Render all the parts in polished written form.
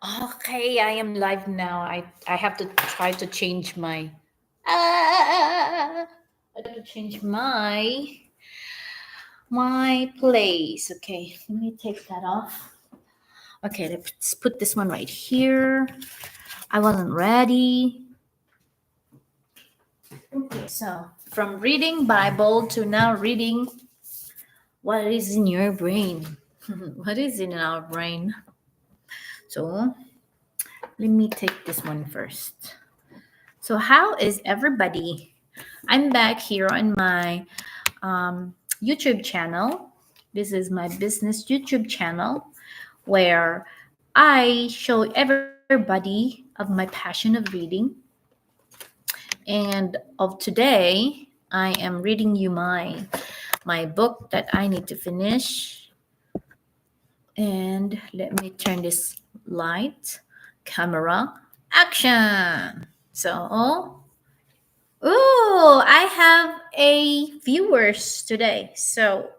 Okay, I am live now. I have to try to change my I have to change my place. Okay, let me take that off. Okay, let's put this one right here. I wasn't ready. Okay, so from reading Bible to now reading what is in your brain. What is in our brain? So let me take this one first. So how is everybody? I'm back here on my YouTube channel. This is my business YouTube channel where I show everybody of my passion of reading. And of today, I am reading you my book that I need to finish. And let me turn this light, camera, action. So, ooh, I have a viewers today. So,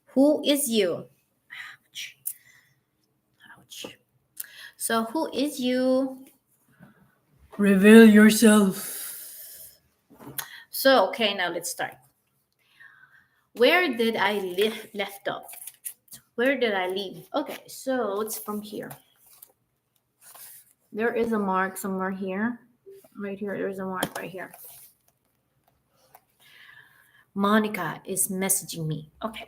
who is you? Ouch. Ouch. So, who is you? Reveal yourself. So, okay, now let's start. Where did I left off? Where did I leave? Okay, so it's from here. There is a mark somewhere here. Right here, there's a mark right here. Monica is messaging me. Okay.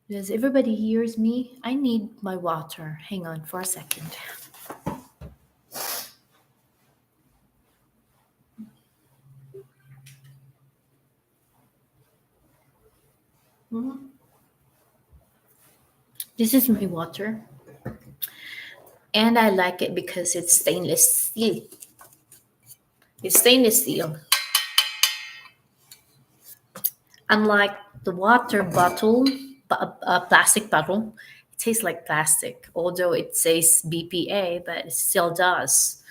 Does everybody hears me? I need my water. Hang on for a second. Mhm. This is my water, and I like it because it's stainless steel. It's stainless steel. Unlike the water bottle, a plastic bottle, it tastes like plastic. Although it says BPA, but it still does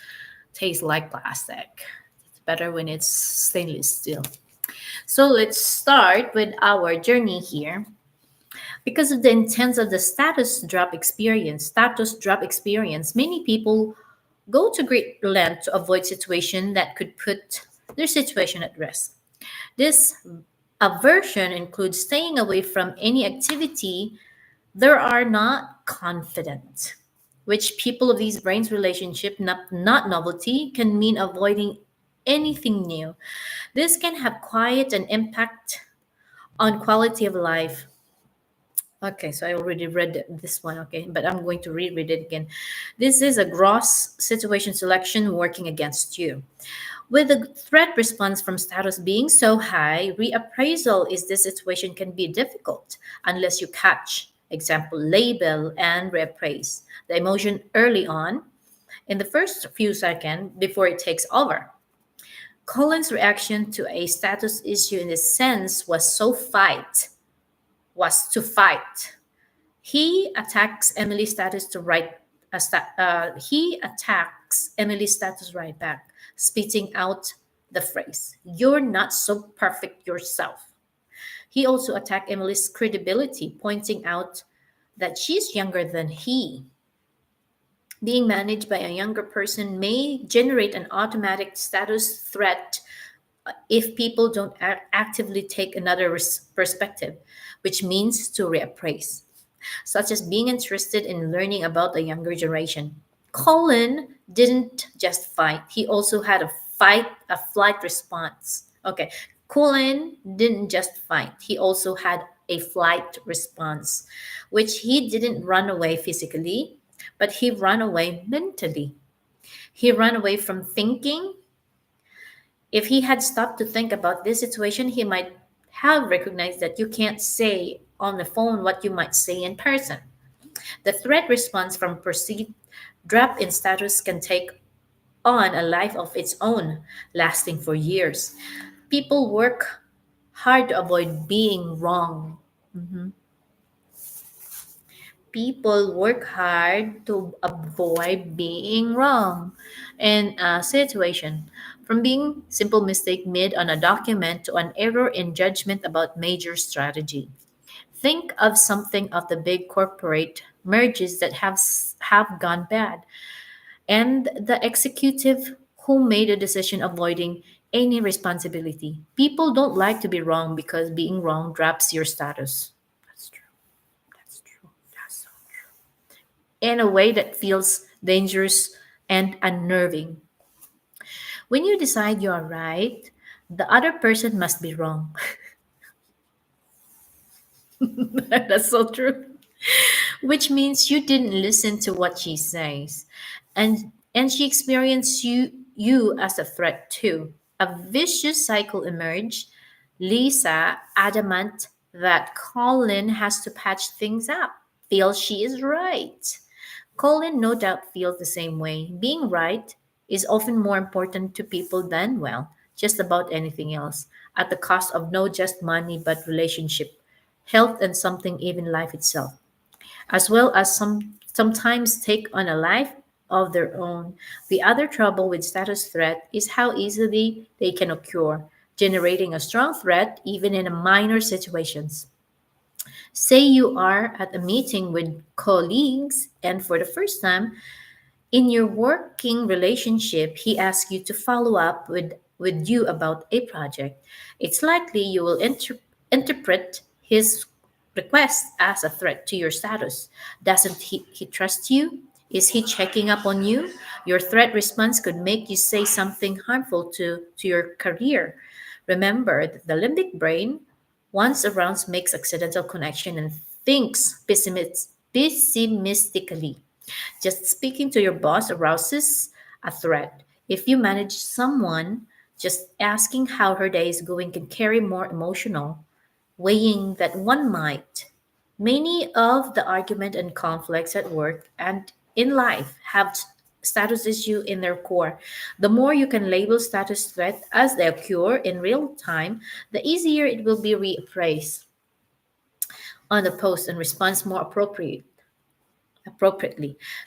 taste like plastic. It's better when it's stainless steel. So let's start with our journey here. Because of the intense of the status drop experience, many people go to great length to avoid situation that could put their situation at risk. This aversion includes staying away from any activity they are not confident, which people of these brains relationship, not novelty, can mean avoiding anything new. This can have quite an impact on quality of life. Okay, so I already read this one, okay, but I'm going to reread it again. This is a gross situation selection working against you. With the threat response from status being so high, reappraisal is this situation can be difficult unless you catch, example, label and reappraise the emotion early on in the first few seconds before it takes over. Colin's reaction to a status issue in this sense was to fight. He attacks Emily's status to write he attacks Emily's status right back, spitting out the phrase, "You're not so perfect yourself." He also attacked Emily's credibility, pointing out that she's younger than he. Being managed by a younger person may generate an automatic status threat if people don't actively take another perspective, which means to reappraise, such as being interested in learning about the younger generation. Colin didn't just fight, he also had a flight response. Okay, Colin didn't just fight, he also had a flight response, which he didn't run away physically, but he ran away mentally. He ran away from thinking. If he had stopped to think about this situation, he might have recognized that you can't say on the phone what you might say in person. The threat response from perceived drop in status can take on a life of its own, lasting for years. People work hard to avoid being wrong. Mhm. People work hard to avoid being wrong in a situation, from being simple mistake made on a document to an error in judgment about major strategy. Think of something of the big corporate merges that have gone bad, and the executive who made a decision avoiding any responsibility. People don't like to be wrong because being wrong drops your status. That's true. That's true. That's so true. In a way that feels dangerous and unnerving. When you decide you are right, the other person must be wrong. That's so true. Which means you didn't listen to what she says, and she experienced you as a threat too. A vicious cycle emerged. Lisa, adamant that Colin has to patch things up, feels she is right. Colin no doubt feels the same way. Being right is often more important to people than, well, just about anything else, at the cost of not just money but relationship, health, and something even life itself, as well as sometimes take on a life of their own. The other trouble with status threat is how easily they can occur, generating a strong threat even in a minor situations. Say you are at a meeting with colleagues and for the first time in your working relationship he asks you to follow up with you about a project. It's likely you will interpret his request as a threat to your status. Doesn't he trust you? Is he checking up on you? Your threat response could make you say something harmful to your career. Remember that the limbic brain, once around, makes accidental connection and thinks pessimistically. Just speaking to your boss arouses a threat. If you manage someone, just asking how her day is going can carry more emotional weighing that one might. Many of the argument and conflicts at work and in life have status issue in their core. The more you can label status threat as they occur in real time, the easier it will be reappraised on the post and response more appropriately.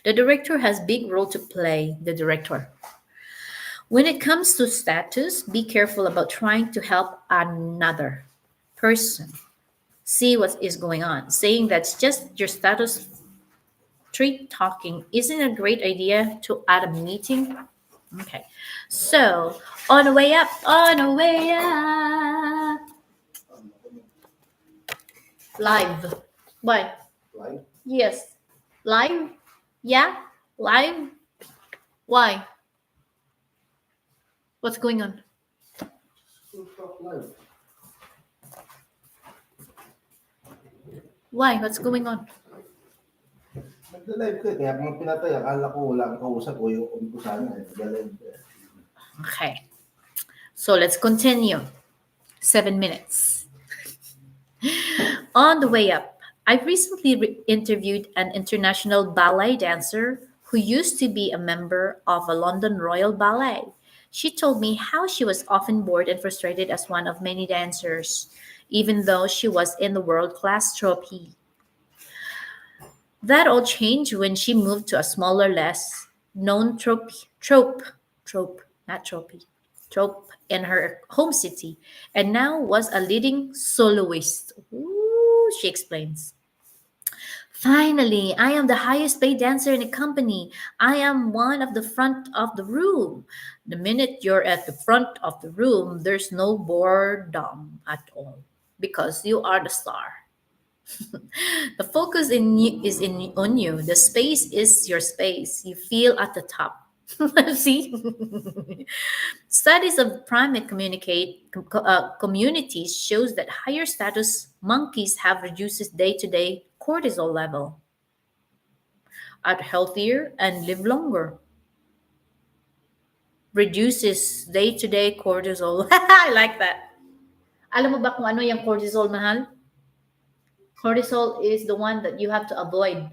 The director has big role to play, the director. When it comes to status, be careful about trying to help another person see what is going on. Saying that's just your status treat talking isn't a great idea to at a meeting. Okay. So on the way up, on the way up. Live. Why? Yes. Live? Yeah? Live? Why? What's going on? Why? What's going on? Nagla-live ka eh, kaya kung pinatay, akala ko wala kang kausap o yung on ko sana eh. Nagla-live ka. Okay. So let's continue. 7 minutes. On the way up, I recently interviewed an international ballet dancer who used to be a member of a London Royal Ballet. She told me how she was often bored and frustrated as one of many dancers, even though she was in the world class troupe. That all changed when she moved to a smaller, less known trope, not trophy, trope in her home city, and now was a leading soloist. Ooh, she explains. Finally, I am the highest paid dancer in the company. I am one of the front of the room. The minute you're at the front of the room, there's no boredom at all because you are the star. The focus in you is in on you. The space is your space. You feel at the top. See, studies of primate communities shows that higher status monkeys have reduced day-to-day cortisol level, are healthier and live longer. Reduces day-to-day cortisol. I like that. Alam mo ba kung ano yung cortisol, mahal? Cortisol is the one that you have to avoid.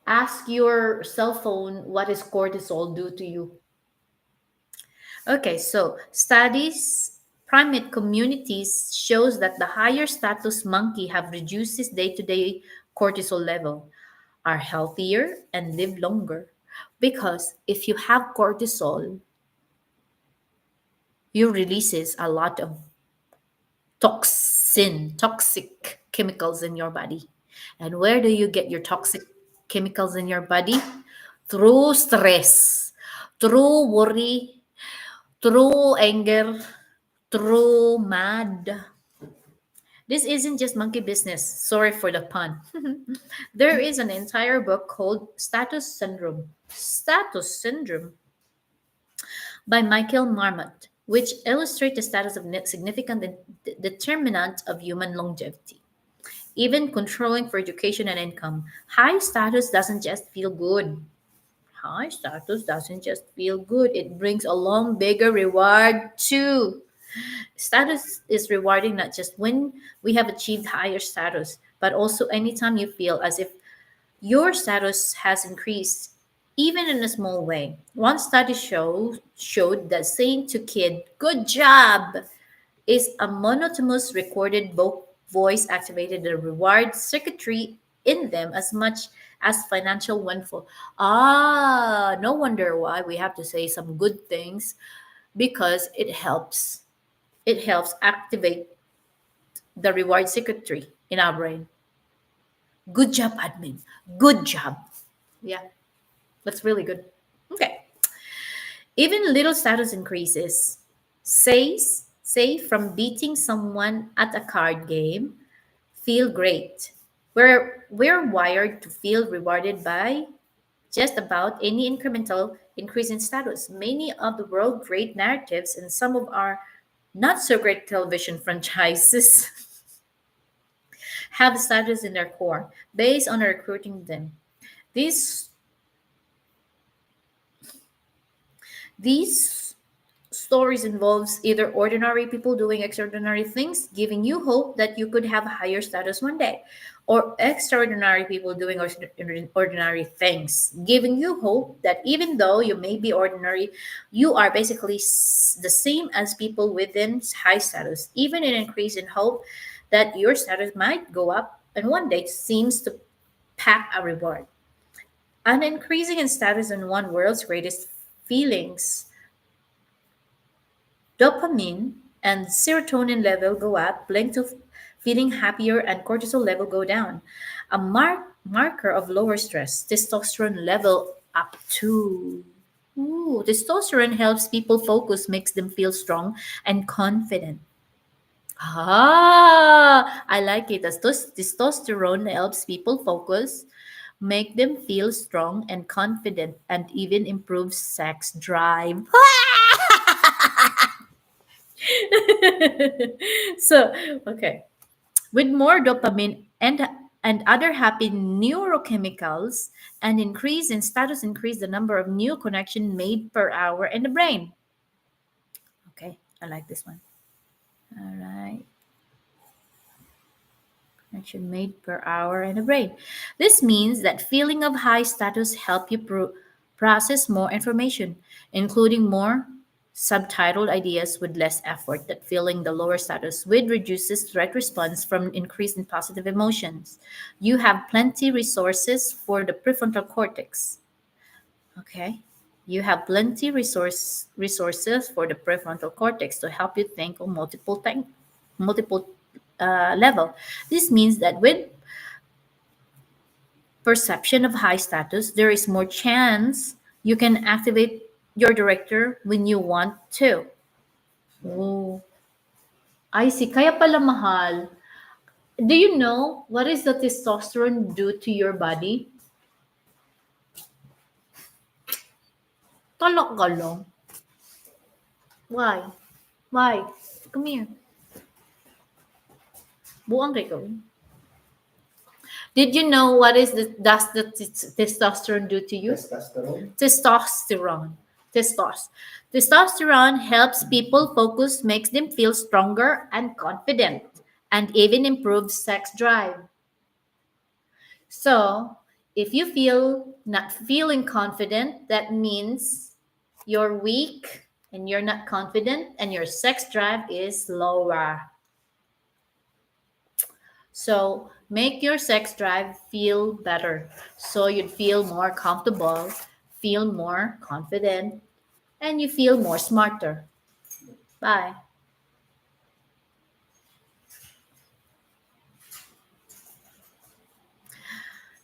Ask your cell phone what is cortisol do to you. Okay, so studies primate communities shows that the higher status monkey have reduced its day-to-day cortisol level, are healthier and live longer. Because if you have cortisol, you releases a lot of toxic chemicals in your body. And where do you get your toxic chemicals in your body? Through stress, through worry, through anger, through mad. This isn't just monkey business. Sorry for the pun. There is an entire book called Status Syndrome. Status Syndrome by Michael Marmot, which illustrates the status of significant determinant of human longevity. Even controlling for education and income, high status doesn't just feel good. High status doesn't just feel good. It brings along bigger reward too. Status is rewarding not just when we have achieved higher status, but also anytime you feel as if your status has increased, even in a small way. One study showed that saying to kid, "Good job," is a monotonous recorded voice activated the reward circuitry in them as much as financial windfall. Ah, no wonder why we have to say some good things because it helps. It helps activate the reward circuitry in our brain. Good job, admin. Good job. Yeah, that's really good. Okay. Even little status increases. Say from beating someone at a card game, feel great. We're wired to feel rewarded by just about any incremental increase in status. Many of the world great narratives and some of our not so great television franchises have status in their core based on recruiting them. These these stories involves either ordinary people doing extraordinary things, giving you hope that you could have a higher status one day, or extraordinary people doing ordinary things, giving you hope that even though you may be ordinary, you are basically the same as people within high status. Even an increase in hope that your status might go up and one day seems to pack a reward. An increasing in status in one world's greatest feelings, dopamine and serotonin level go up, linked to feeling happier, and cortisol level go down. A marker of lower stress, testosterone level up too. Ooh, testosterone helps people focus, makes them feel strong and confident. Ah, I like it. Testosterone helps people focus, make them feel strong and confident, and even improves sex drive. So, okay. With more dopamine and other happy neurochemicals, an increase in status increase the number of new connections made per hour in the brain. Okay, I like this one. All right. Connection made per hour in the brain. This means that feeling of high status help you process more information, including more subtitled ideas with less effort. That feeling the lower status with reduces threat response from increase in positive emotions. You have plenty resources for the prefrontal cortex. Okay. You have plenty resources for the prefrontal cortex to help you think on multiple level. This means that with perception of high status, there is more chance you can activate your director when you want to. Oh, I see. Kaya pala mahal. Do you know what is the testosterone do to your body? Talok ka lang. Why? Why? Come here. Buang kay ko. Did you know what is does the testosterone do to you? Testosterone? Testosterone. Testosterone helps people focus, makes them feel stronger and confident, and even improves sex drive. So, if you feel not feeling confident, that means you're weak and you're not confident and your sex drive is lower. So, make your sex drive feel better. So, you'd feel more comfortable, feel more confident, and you feel more smarter. Bye.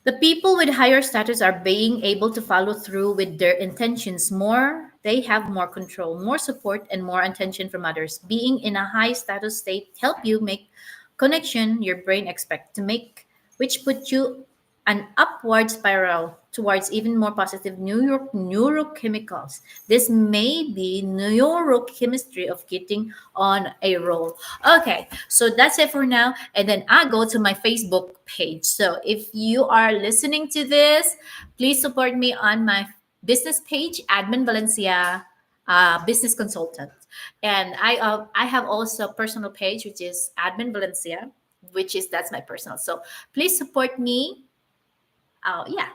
The people with higher status are being able to follow through with their intentions more. They have more control, more support, and more attention from others. Being in a high status state help you make connection your brain expect to make, which put you an upward spiral towards even more positive neurochemicals. This may be neurochemistry of getting on a roll. Okay, so that's it for now. And then I go to my Facebook page. So if you are listening to this, please support me on my business page, Admin Valencia, business consultant. And I have also a personal page, which is Admin Valencia, which is that's my personal. So please support me. Yeah,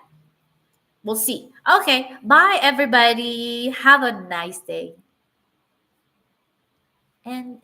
we'll see. Okay, bye everybody. Have a nice day. And.